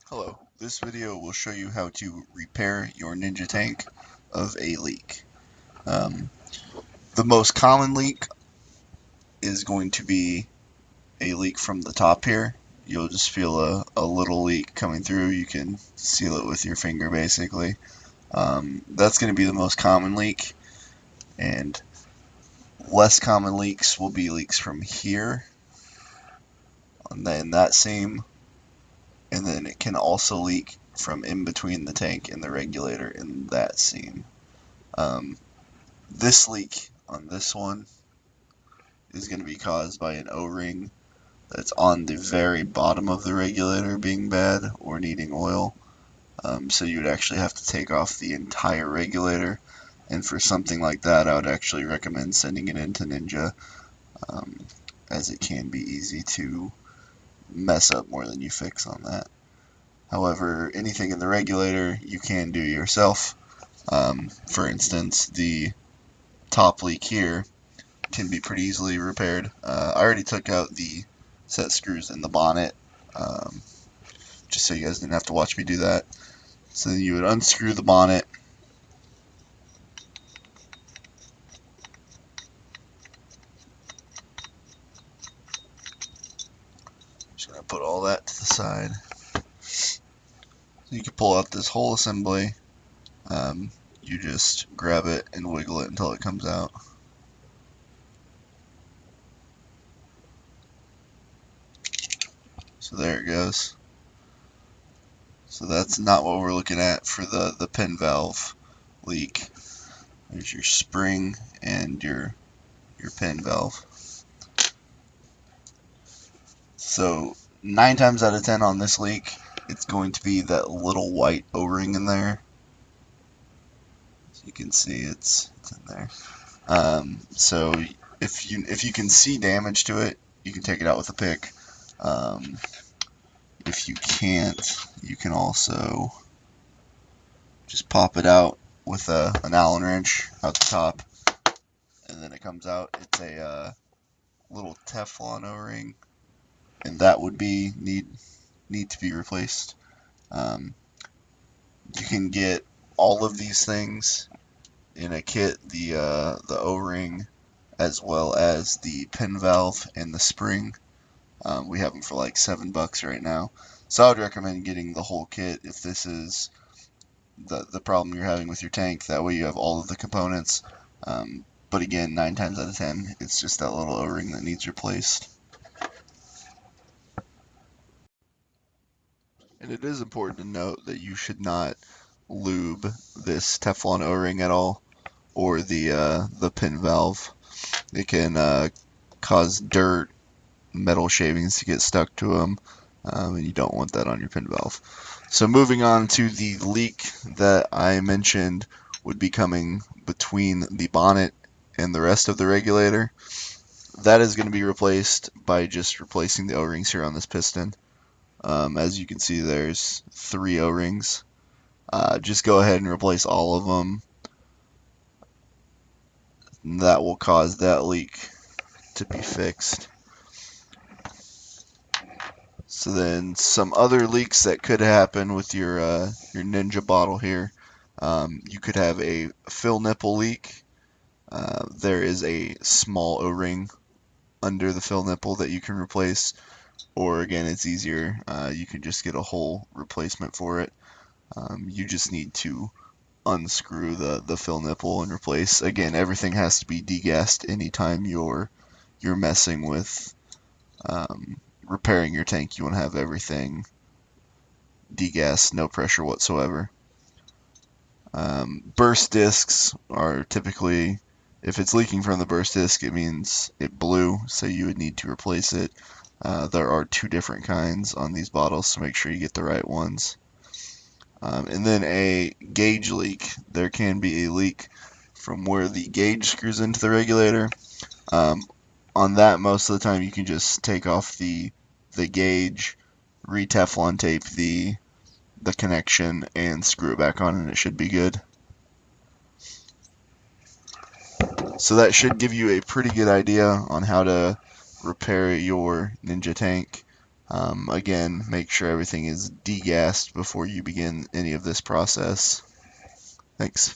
Hello, this video will show you how to repair your Ninja tank of a leak. Um, the most common leak is going to be a leak from the top here. You'll just feel a little leak coming through. You can seal it with your finger basically. That's going to be the most common leak, and less common leaks will be leaks from here, and then that seam, and then it can also leak from in between the tank and the regulator in that seam. Um, This leak on this one is going to be caused by an O-ring that's on the very bottom of the regulator being bad or needing oil. So you would actually have to take off the entire regulator, and for something like that I would actually recommend sending it into Ninja, um, as it can be easy to mess up more than you fix on that. However, anything in the regulator you can do yourself. For instance, the top leak here can be pretty easily repaired. I already took out the set screws in the bonnet, just so you guys didn't have to watch me do that. So then you would unscrew the bonnet, just gonna put all that to the side. So you can pull out this whole assembly. You just grab it and wiggle it until it comes out. So there it goes. So that's not what we're looking at for the pin valve leak. There's your spring and your pin valve. So 9 times out of 10 on this leak, it's going to be that little white O-ring in there. So you can see it's in there. So if you can see damage to it, you can take it out with a pick. If you can't, you can also just pop it out with an Allen wrench out the top, and then it comes out. It's a little Teflon O-ring, and that would be need to be replaced. You can get all of these things in a kit, the O-ring as well as the pin valve and the spring. We have them for like $7 right now. So I would recommend getting the whole kit if this is the problem you're having with your tank. That way you have all of the components. But again, 9 times out of 10, it's just that little O-ring that needs replaced. And it is important to note that you should not lube this Teflon O-ring at all, or the pin valve. It can cause dirt, metal shavings to get stuck to them, and you don't want that on your pin valve. So moving on to the leak that I mentioned would be coming between the bonnet and the rest of the regulator. That is going to be replaced by just replacing the O-rings here on this piston. As you can see, there's 3 O-rings. Just go ahead and replace all of them. And that will cause that leak to be fixed. So then some other leaks that could happen with your Ninja bottle here. You could have a fill nipple leak. There is a small O-ring under the fill nipple that you can replace, or again, it's easier. You can just get a whole replacement for it. You just need to unscrew the fill nipple and replace. Again, everything has to be degassed anytime you're messing with repairing your tank. You want to have everything degassed, no pressure whatsoever. Burst discs are typically, if it's leaking from the burst disc, it means it blew, so you would need to replace it. There are 2 different kinds on these bottles, so make sure you get the right ones. And then a gauge leak. There can be a leak from where the gauge screws into the regulator. On that, most of the time you can just take off the gauge, re-Teflon tape the connection, and screw it back on, and it should be good. So that should give you a pretty good idea on how to repair your Ninja tank. Again, make sure everything is degassed before you begin any of this process. Thanks.